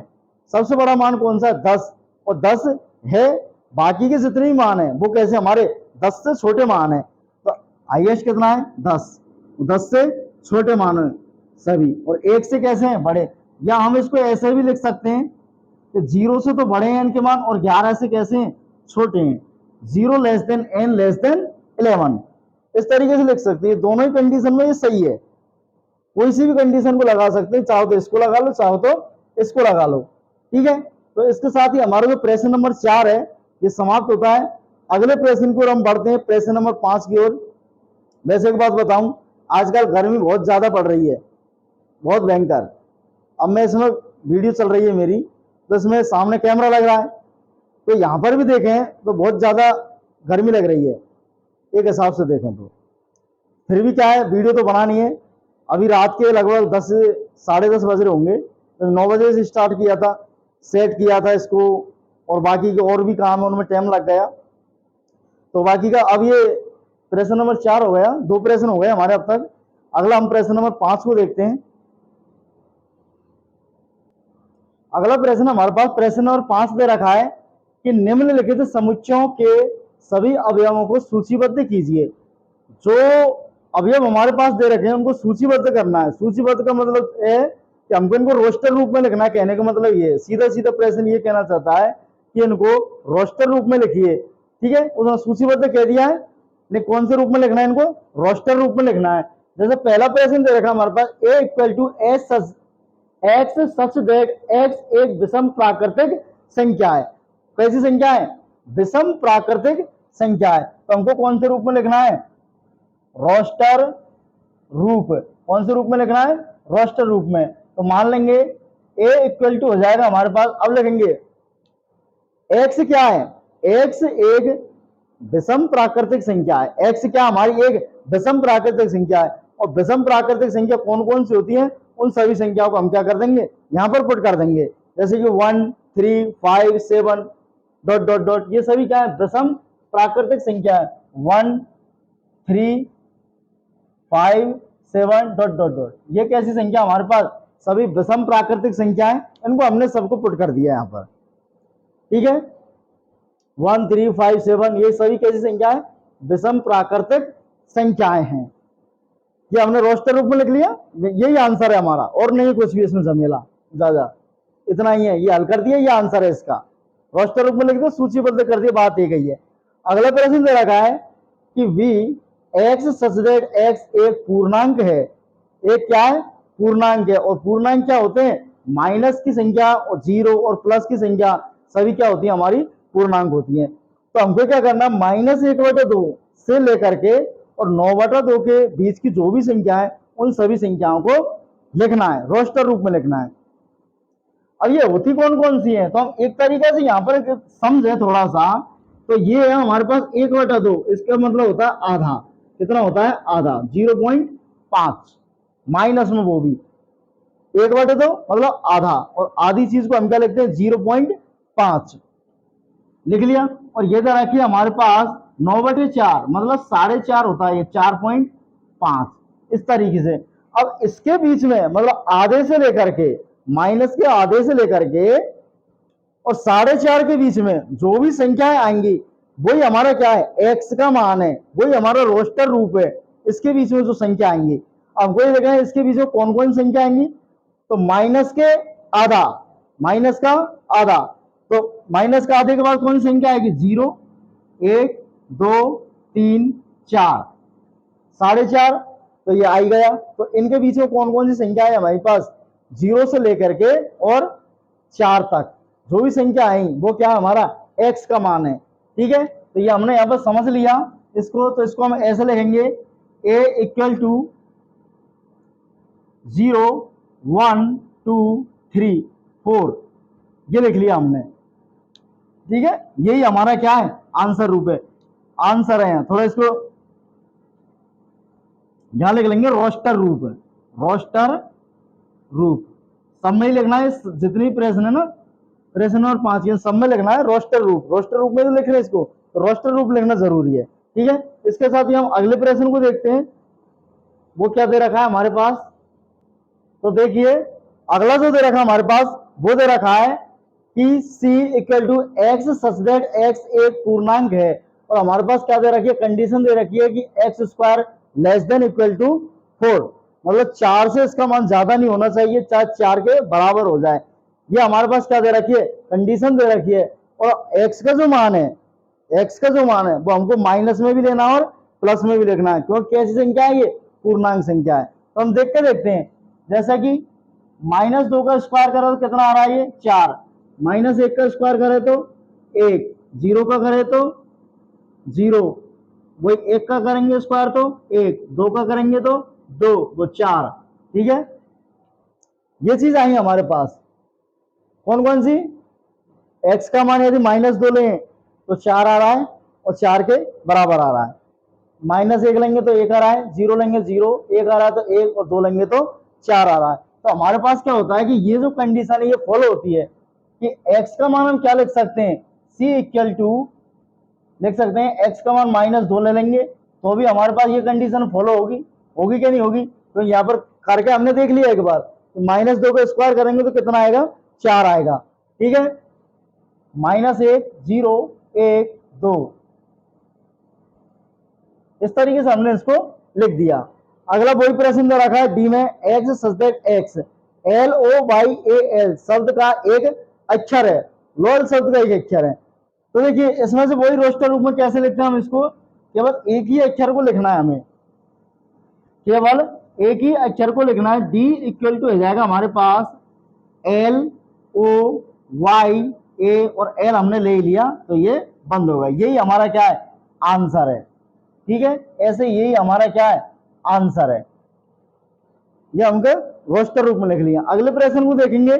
सबसे बड़ा मान कौन सा है 10 और 10 है, बाकी के जितने भी मान है वो कैसे हमारे 10 से छोटे मान है, तो हाईएस्ट कितना है 10 से छोटे मान है सभी, और 1 से कैसे हैं बड़े, या हम इसको ऐसे भी लिख सकते हैं कि 0 से तो बड़े हैं n के मान और 11 से कैसे हैं छोटे हैं, 0 less than n less then 11, इस तरीके से लिख सकते हैं। दोनों ही कंडीशन में ये सही है, कोई सी भी कंडीशन को लगा सकते हैं, चाहो तो इसको लगा लो चाहो तो इसको लगा लो, ठीक है। तो इसके साथ ही हमारा जो प्रश्न नंबर 4 है ये समाप्त होता है। अगले प्रश्न की ओर हम बढ़ते हैं, प्रश्न नंबर 5 की ओर। वैसे एक बात बताऊं, आजकल गर्मी बहुत ज्यादा पड़ रही है, बहुत भयंकर। अब मैं इसमें वीडियो चल रही है मेरी, तो इसमें सामने कैमरा लग रहा है, तो यहाँ पर भी देखें तो बहुत ज्यादा गर्मी लग रही है, एक हिसाब से देखें तो फिर भी क्या है वीडियो तो बनानी है। अभी रात के लगभग 10 साढ़े 10 बज रहे होंगे, तो 9 बजे से स्टार्ट किया था, सेट किया था इसको, और बाकी के और भी काम है उनमें टाइम लग गया, तो बाकी का अब ये प्रश्न नंबर 4 हो गया, 2 प्रश्न हो गए हमारे अब तक। अगला हम प्रश्न नंबर 5 को देखते हैं। अगला प्रश्न हमारे पास प्रश्न नंबर 5 दे रखा है कि निम्नलिखित समुच्चयों के सभी अवयवों को सूचीबद्ध कीजिए। जो अवयव हमारे पास दे रखे हैं उनको सूचीबद्ध करना है। सूचीबद्ध का मतलब है कि हमको इनको रोस्टर रूप में लिखना है, कहने का मतलब ये सीधा सीधा प्रश्न ये कहना चाहता है कि इनको रोस्टर रूप में लिखिए, ठीक है। उसने सूचीबद्ध कह दिया है, नहीं कौन से रूप में लिखना है, इनको रोस्टर रूप में लिखना है। जैसे पहला प्रश्न दे रखा हमारे पास a equal to x such that x एक विषम प्राकृतिक संख्या है। कैसी संख्या है, विषम प्राकृतिक संख्या है, तो हमको कौन से रूप में लिखना है, रोस्टर रूप, कौन से रूप में लिखना है, रोस्टर रूप में। तो मान लेंगे a इक्वल टू हो जाएगा हमारे पास, अब लिखेंगे x क्या है, x एक विषम प्राकृतिक संख्या है, x क्या हमारी एक विषम प्राकृतिक संख्या है। और विषम प्राकृतिक संख्या कौन कौन सी होती है, उन सभी संख्याओं को हम क्या कर देंगे, यहाँ पर पुट कर देंगे। जैसे कि 1, 3, 5, 7 डॉट डॉट डॉट, ये सभी क्या है, विषम प्राकृतिक संख्या है। 1, 3, 5, 7 डॉट डॉट डॉट, ये कैसी संख्या हमारे पास, सभी विषम प्राकृतिक संख्या है। इनको हमने सबको पुट कर दिया यहाँ पर, ठीक है। 1, 3, 5, 7 ये सभी कैसी संख्या है, विषम प्राकृतिक संख्याएं हैं। ये हमने रोस्टर रूप में लिख लिया, यही आंसर है हमारा, और नहीं कुछ भी इसमें झमेला ज्यादा, इतना ही है। ये हल कर दिया, ये आंसर है इसका, रोस्टर रूप में लिख दिया, सूचीबद्ध कर दिया, बात एक ही है। अगला प्रश्न दे रखा है कि V x such that x एक पूर्णांक है। एक क्या है, पूर्णांक है। और पूर्णांक क्या होते हैं, माइनस की संख्या और जीरो और प्लस की संख्या सभी क्या होती है, हमारी पूर्णांक होती है। तो हमको क्या करना है, -1/2 से लेकर के और 9/2 के बीच की जो भी संख्या है उन सभी संख्याओं को लिखना है, रोस्टर रूप में लिखना है। अब ये होती कौन कौन सी है, तो हम एक तरीके से यहाँ पर समझे थोड़ा सा, तो ये है हमारे पास 1/2, इसका मतलब होता है आधा। कितना होता है, आधा, 0.5 माइनस में वो भी 1/2 मतलब आधा, और आधी चीज को हम क्या लिखते हैं, 0.5 लिख लिया। और ये दे रखिए हमारे पास 9/4 मतलब 4.5 होता है, ये 4.5 इस तरीके से। अब इसके बीच में मतलब आधे से लेकर के, माइनस के आधे से लेकर के और 4.5 के बीच में जो भी संख्याएं आएंगी वही हमारा क्या है, एक्स का मान है, वही हमारा रोस्टर रूप है। इसके बीच में जो संख्या आएंगी, अब वही देखा है इसके बीच में कौन कौन संख्या आएंगी, तो माइनस के आधा, माइनस का आधा, तो माइनस का आधे के बाद कौन सी संख्या आएगी, 0, 1, 2, 3, 4, 4.5, तो ये आ ही गया। तो इनके बीच में कौन कौन सी संख्या है हमारे पास, 0 से लेकर के और 4 तक जो भी संख्या आई वो क्या हमारा x का मान है, ठीक है। तो ये हमने यहाँ पर समझ लिया इसको। तो इसको हम ऐसे लिखेंगे, a = 0, 1, 2, 3, 4, ये लिख लिया हमने, ठीक है। यही हमारा क्या है, आंसर रूप है, आंसर है। थोड़ा इसको यहां लिख लेंगे, रोस्टर रूप है, रोस्टर रूप सब में ही लिखना है। जितनी प्रश्न है ना, प्रश्न और 5 सब में लिखना है रोस्टर रूप। रोस्टर रूप में तो लिख रहे हैं इसको, रोस्टर रूप लिखना जरूरी है, ठीक है। इसके साथ ही हम अगले प्रश्न को देखते हैं, वो क्या दे रखा है हमारे पास। तो देखिए अगला जो दे रखा है हमारे पास, वो दे रखा है कि c = x such that x एक पूर्णांक है। और हमारे पास क्या दे रखी है, कंडीशन दे रखी है कि x² < 4, मतलब 4 से इसका मान ज्यादा नहीं होना चाहिए, चाहे 4 के बराबर हो जाए। ये हमारे पास क्या दे रखी है, कंडीशन दे रखी है। और x का जो मान है, x का जो मान है वो हमको माइनस में भी लेना है और प्लस में भी लिखना है, क्योंकि कैसी संख्या है, ये पूर्णांक संख्या है। तो हम देख के देखते हैं, जैसा कि -2 का स्क्वायर करो तो कितना आ रहा है, ये 4, -1 का स्क्वायर करे तो 1, 0 का करे तो 0, वही 1 का करेंगे स्क्वायर तो 1, 2 का करेंगे तो 2, वो 4, ठीक है। ये चीज आई हमारे पास, कौन कौन सी, x का मान यदि -2 लें तो 4 आ रहा है और 4 के बराबर आ रहा है। -1 लेंगे तो 1 आ रहा है, 0 लेंगे 0, 1 आ रहा है तो 1, और 2 लेंगे तो 4 आ रहा है। तो हमारे पास क्या होता है कि ये जो कंडीशन है ये फॉलो होती है कि x का मान हम क्या लिख सकते हैं, c लिख सकते हैं, x का मान -2 ले लेंगे तो भी हमारे पास ये कंडीशन फॉलो होगी, होगी क्या नहीं होगी। तो यहाँ पर करके हमने देख लिया एक बार, तो -2 का स्क्वायर करेंगे तो कितना आएगा, 4 आएगा, ठीक है। -1, 0, 1, 2, इस तरीके से हमने इसको लिख दिया। अगला वही प्रश्न दे रखा है डी में, x such that x LOYAL शब्द का एक अक्षर है, लोल शब्द का एक अक्षर है। तो देखिए इसमें से वही रोस्टर रूप में कैसे लिखते हैं हम इसको, केवल एक ही अक्षर को लिखना है हमें, केवल एक ही अक्षर को लिखना है। D = हो जाएगा हमारे पास LOYA, और L हमने ले लिया तो ये बंद होगा। यही हमारा क्या है, आंसर है, ठीक है। ऐसे यही हमारा क्या है, आंसर है। ये हमको रोस्टर रूप में लिख लिया। अगले प्रश्न को देखेंगे,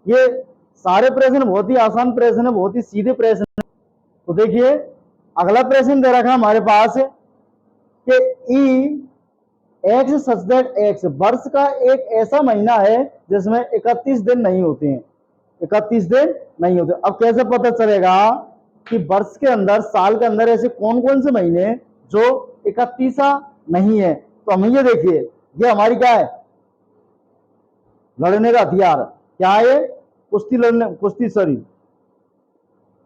ये सारे प्रश्न बहुत ही आसान प्रश्न है, बहुत ही सीधे प्रश्न है। तो देखिए अगला प्रश्न दे रखा है हमारे पास कि ई एक्स सच दैट एक्स, वर्ष का एक ऐसा महीना है जिसमें 31 दिन नहीं होते हैं, 31 दिन नहीं होते। अब कैसे पता चलेगा कि वर्ष के अंदर, साल के अंदर ऐसे कौन कौन से महीने जो 31 नहीं है? तो हम ये देखिए, ये हमारी क्या है, लड़ने का हथियार। क्या है ये? कुश्ती लड़ने, कुश्ती सॉरी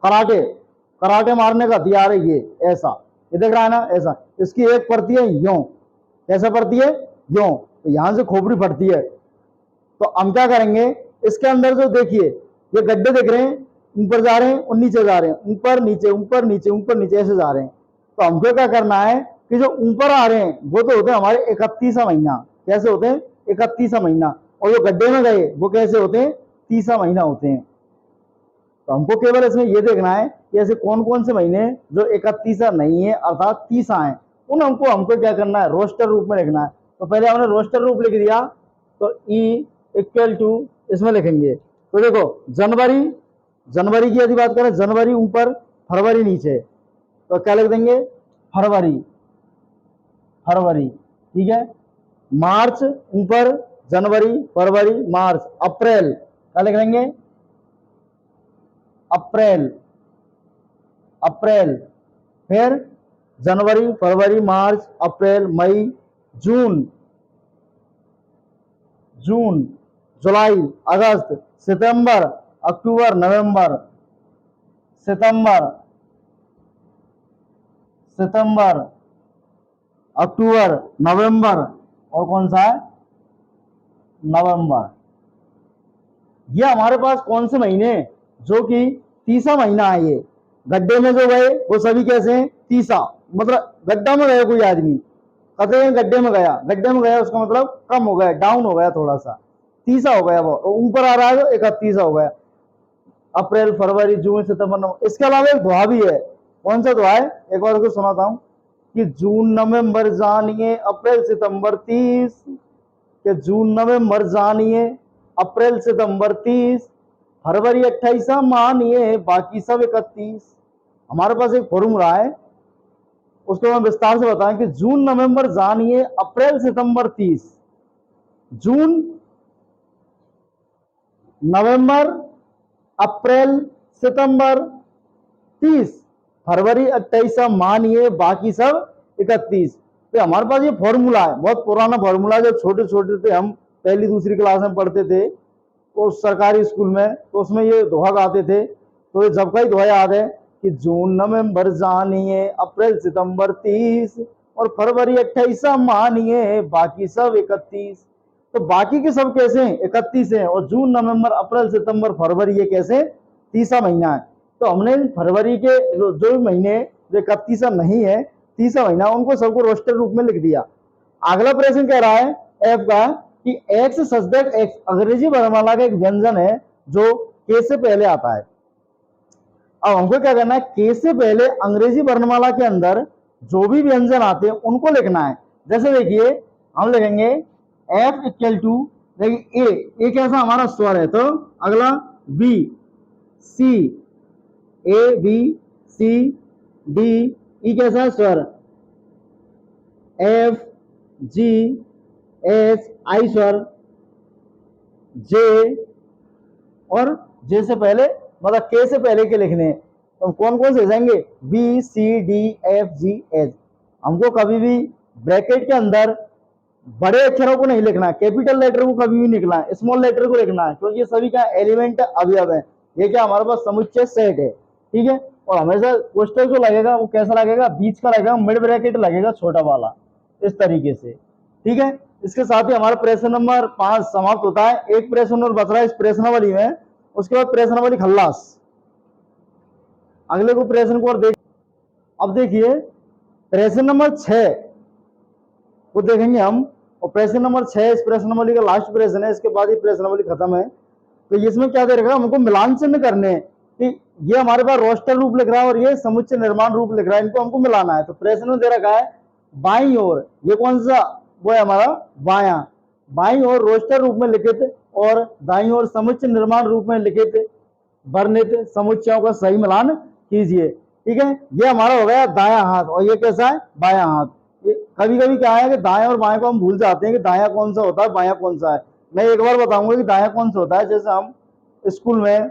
कराटे, कराटे मारने का हथियार है ये। ऐसा, ये देख रहा है ना, ऐसा। इसकी एक पड़ती है यूं, कैसे पड़ती है? यूं, तो यहां से खोपड़ी फटती है। तो हम क्या करेंगे, इसके अंदर जो देखिए ये गड्ढे दिख रहे हैं, ऊपर जा रहे हैं और नीचे जा रहे हैं, ऊपर नीचे ऊपर नीचे ऊपर नीचे ऐसे जा रहे हैं। तो हमको क्या करना है कि जो ऊपर आ रहे हैं वो तो होते हैं हमारे 31वां महीना। कैसे होते हैं? 31वां महीना। और जो गड्ढे में गए वो कैसे होते हैं? 30वां महीना होते हैं। तो हमको केवल इसमें ये देखना है कि ऐसे कौन कौन से महीने जो 31वां नहीं है अर्थात 30वां है, उन हमको क्या करना है, रोस्टर रूप में लिखना है। तो पहले हमने रोस्टर रूप लिख दिया, तो ई इक्वल टू इसमें लिखेंगे। तो देखो जनवरी, जनवरी की यदि बात करें, जनवरी ऊपर फरवरी नीचे, तो क्या लिख देंगे? फरवरी, फरवरी, ठीक है। मार्च ऊपर, जनवरी फरवरी मार्च, अप्रैल क्या लिख देंगे? अप्रैल, अप्रैल। फिर जनवरी फरवरी मार्च अप्रैल मई जून, जून जुलाई अगस्त सितंबर अक्टूबर नवंबर, सितंबर, सितंबर अक्टूबर नवंबर, और कौन सा है? नवंबर। ये हमारे पास कौन से महीने जो कि 30वां महीना है। ये गड्ढे में जो गए वो सभी कैसे हैं? 30वां, मतलब गड्ढा में गया कोई आदमी, कतरे गड्ढे में गया, गड्ढे में गया उसका मतलब कम हो गया, डाउन हो गया थोड़ा सा, 30वां हो गया वो, ऊपर आ रहा है तो 31वां हो गया। अप्रैल फरवरी जून सितंबर नवंबर। इसके अलावा एक दुआ भी है। कौन सा दुआ है? एक बार उसको सुनाता हूँ कि जून नवंबर जानिए अप्रैल सितंबर 30, कि जून नवंबर जानिए अप्रैल सितंबर 30, फरवरी 28 मानिए बाकी सब 31। हमारे पास एक फॉर्मूला है, उसको मैं विस्तार से बताएं कि जून नवंबर जानिए अप्रैल सितंबर 30, जून नवंबर अप्रैल सितंबर 30, फरवरी 28 मानिए बाकी सब 31। तो हमारे पास ये फॉर्मूला है, बहुत पुराना फॉर्मूला है। जब छोटे छोटे थे हम, पहली दूसरी क्लास में पढ़ते थे तो सरकारी स्कूल में, तो उसमें ये दोहा गाते थे। तो ये जब का ही दोहा याद है कि जून नवंबर जानिए अप्रैल सितंबर 30 और फरवरी 28 मानिए बाकी सब 31। तो बाकी के सब कैसे हैं? 31 हैं, और जून नवंबर अप्रैल सितंबर फरवरी ये कैसे? 30वां महीना है। तो हमने फरवरी के जो महीने जो 31वां नहीं है, 30वां महीना, उनको सबको रोस्टर रूप में लिख दिया। अगला प्रश्न कह रहा है एफ का कि एक्स सच दैट एक्स अंग्रेजी वर्णमाला का एक व्यंजन है जो के से पहले आता है। अब हमको क्या करना है, के से पहले अंग्रेजी वर्णमाला के अंदर जो भी व्यंजन आते हैं उनको लिखना है। जैसे देखिए हम लिखेंगे एफ इक्वल टू, देखिए ए कैसा हमारा स्वर है, तो अगला B C, A B C D, E कैसा है स्वर, एफ जी एच आई स्वर, जे, और जे से पहले मतलब के से पहले के लिखने हैं। तो कौन कौन से जाएंगे? B C D F G H. हमको कभी भी ब्रैकेट के अंदर बड़े अक्षरों को नहीं लिखना है, कैपिटल लेटर को कभी भी नहीं लिखना है, स्मॉल लेटर को लिखना है, क्योंकि ये सभी क्या एलिमेंट अवयव है। ये क्या हमारे पास समुच्चय सेट है, ठीक है। और हमेशा पोस्टर जो लगेगा वो कैसा लगेगा? बीच का लगेगा, मिड ब्रैकेट लगेगा छोटा वाला, इस तरीके से, ठीक है। इसके साथ ही हमारा प्रश्न नंबर 5 समाप्त होता है। एक प्रश्न और बच रहा है इस प्रश्नावली में, उसके बाद प्रश्नावली खल्लास। अगले को प्रश्न को और देख, अब देखिए प्रश्न नंबर 6 को देखेंगे हम, और प्रश्न नंबर 6 इस प्रश्नावली का लास्ट प्रश्न है, इसके बाद ही प्रश्नावली खत्म है। तो इसमें क्या दे रखा है, हमको मिलान चिन्ह करने हैं कि ये हमारे पास रोस्टर रूप लिख रहा है और ये समुच्चय निर्माण रूप लिख रहा है, इनको हमको मिलाना है। तो प्रश्न में दे रखा है बाईं ओर, ये कौन सा वो है हमारा बायां, बाईं ओर रोस्टर रूप में लिखित और दाईं ओर समुच्चय निर्माण रूप में लिखित वर्णित समुच्चयों का सही मिलान कीजिए, ठीक है। ये हमारा हो गया दायां हाथ, और ये कैसा है? बायां हाथ। कभी कभी क्या है कि दाएं और बाएं को हम भूल जाते हैं कि दायां कौन सा होता है बायां कौन सा है। मैं एक बार बताऊंगा कि दायां कौन सा होता है। जैसे हम स्कूल में,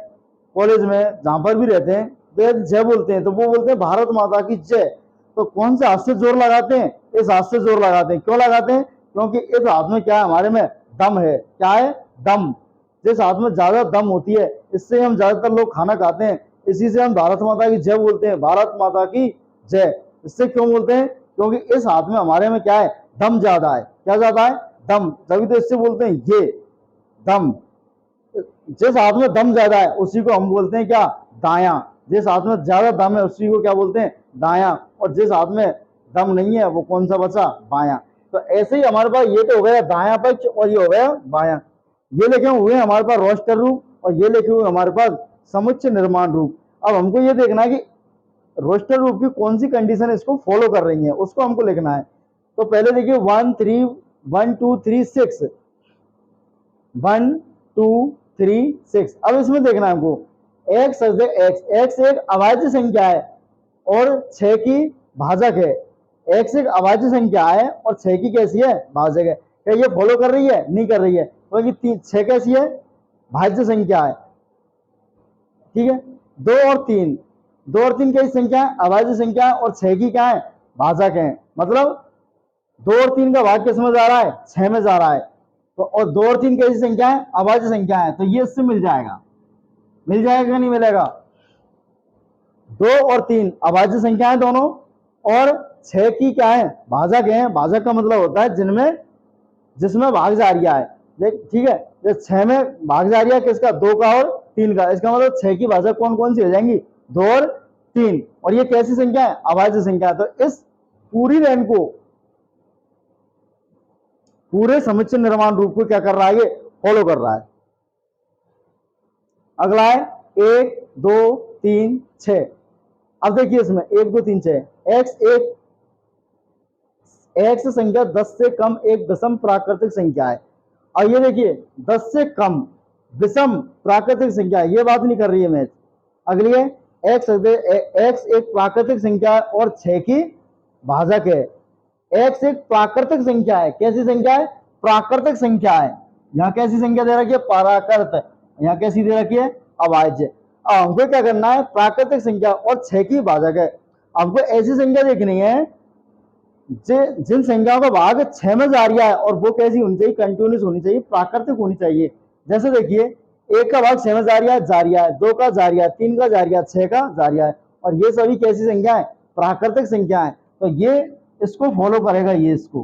कॉलेज में, जहां पर भी रहते हैं तो जय बोलते हैं, तो वो बोलते हैं भारत माता की जय। तो कौन से हाथ से जोर लगाते हैं? इस हाथ से जोर लगाते हैं। क्यों लगाते हैं? क्योंकि इस हाथ में क्या है, हमारे में दम है। क्या है? दम। जिस हाथ में ज्यादा दम होती है, इससे हम ज्यादातर लोग खाना खाते हैं। इसी से हम भारत माता की जय बोलते हैं, भारत माता की जय। इससे क्यों बोलते हैं? क्योंकि इस हाथ में हमारे में क्या है, दम ज्यादा है। क्या ज्यादा है? दम। तभी तो इससे बोलते हैं ये दम। जिस हाथ में दम ज्यादा है उसी को हम बोलते हैं क्या, दायां। जिस हाथ में ज्यादा दम है उसी को क्या बोलते हैं, दायां। और जिस हाथ में दम नहीं है वो कौन सा बचा, बायां। तो ऐसे ही हमारे पास ये तो हो गया दायां पक्ष और ये हो गया बायां। ये लिखे हुए हमारे पास रोस्टर रूप और ये लिखे हुए हमारे पास समुच्चय निर्माण रूप। अब हमको ये देखना है कि रोस्टर रूप की कौन सी कंडीशन इसको फॉलो कर रही है, उसको हमको लिखना है। तो पहले देखिए 1 3 1 2 3 6 1 2 3 6। अब इसमें देखना है हमको एक्स एक्स एक अभाज्य संख्या है और 6 की भाजक है। एक्स एक अभाज्य संख्या है और 6 की कैसी है, भाजक है। क्या ये फॉलो कर रही है? नहीं कर रही है, क्योंकि 6 कैसी है, भाज्य संख्या है। ठीक है। 2 और 3 कैसी संख्या है, अभाज्य संख्या है। और 6 की क्या है, भाजक है। मतलब 2 और 3 का भाग किस में जा रहा है, 6 में जा रहा है। तो और 2 और 3 कैसी संख्या है, अभाज्य संख्या है। तो ये इससे मिल जाएगा। मिल जाएगा नहीं मिलेगा? 2 और 3 अभाज्य संख्या है दोनों, और 6 की क्या है, भाजक है। भाजक का मतलब होता है जिनमें जिसमें भाग जारिया है। ठीक है। जो 6 में भाग जारिया है किसका, 2 का और 3 का। इसका मतलब 6 की भाजक कौन कौन सी हो जाएंगी, 2 और 3। और ये कैसी संख्या है, अभाज्य संख्या है। तो इस पूरी रेंज को, पूरे समुच्चय निर्माण रूप को क्या कर रहा है, ये फॉलो कर रहा है। अगला है 1 2 3 6। अब देखिए इसमें 1 2 3 6 एक्स संख्या 10 से कम एक विषम प्राकृतिक संख्या है। और ये देखिए 10 से कम विषम प्राकृतिक संख्या है, ये बात नहीं कर रही है मैथ। अगली है एक्स एक प्राकृतिक संख्या है और 6 की भाजक है। एक्स एक प्राकृतिक संख्या है। कैसी संख्या है, प्राकृतिक संख्या है। यहाँ कैसी संख्या दे रखी है, प्राकृत। यहाँ कैसी दे रखी है, अभाज्य। अब हमको क्या करना है, प्राकृतिक संख्या और 6 की भाजक है। हमको ऐसी संख्या देखनी है जिन संख्याओं का भाग 6 में जा रहा है और वो कैसी होनी चाहिए, कंटिन्यूस होनी चाहिए, प्राकृतिक होनी चाहिए। जैसे देखिए 1 का भाग 6 में जा रहा है, 2 का जा रहा है, 3 का जा रहा है, 6 का जा रहा है। और ये सभी कैसी संख्या है, प्राकृतिक संख्या है। तो ये इसको फॉलो करेगा, ये इसको।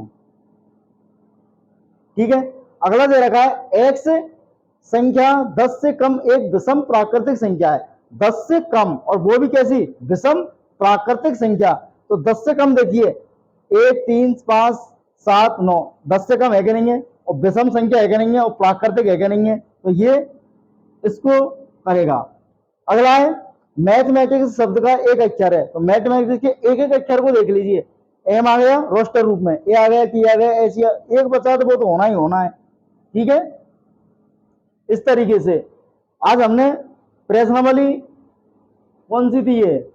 ठीक है। अगला दे रखा है एक्स संख्या 10 से कम एक विषम प्राकृतिक संख्या है। 10 से कम, और वो भी कैसी, विषम प्राकृतिक संख्या। तो 10 से कम देखिए 1 3 5 7 9, 10 से कम है कि नहीं है, और विषम संख्या है कि नहीं है, और प्राकृतिक है कि नहीं है। तो ये इसको करेगा। अगला है मैथमेटिक्स शब्द का एक अक्षर है। तो मैथमेटिक्स के एक एक अक्षर को देख लीजिए। एम आ गया रोस्टर रूप में, ए आ गया, टी आ गया, ऐसी एक बचा तो वो तो होना ही होना है। ठीक है। इस तरीके से आज हमने प्रश्नावली कौन सी थी, ये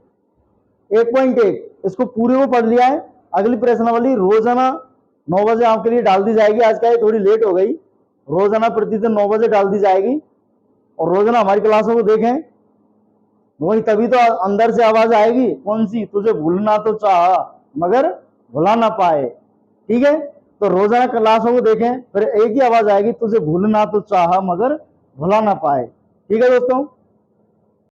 1.1, इसको पूरे को पढ़ लिया है। अगली प्रश्नावली रोजाना 9 बजे आपके लिए डाल दी जाएगी। आज का ये थोड़ी लेट हो गई। रोजाना प्रतिदिन 9 बजे डाल दी जाएगी। और रोजाना हमारी क्लासों को देखें, वही तभी तो अंदर से आवाज आएगी कौन सी, तुझे भूलना तो चाह मगर भुला ना पाए। ठीक है। तो रोजाना क्लासों को देखें, फिर एक ही आवाज आएगी, तुझे भूलना तो चाह मगर भुला ना पाए। ठीक है दोस्तों।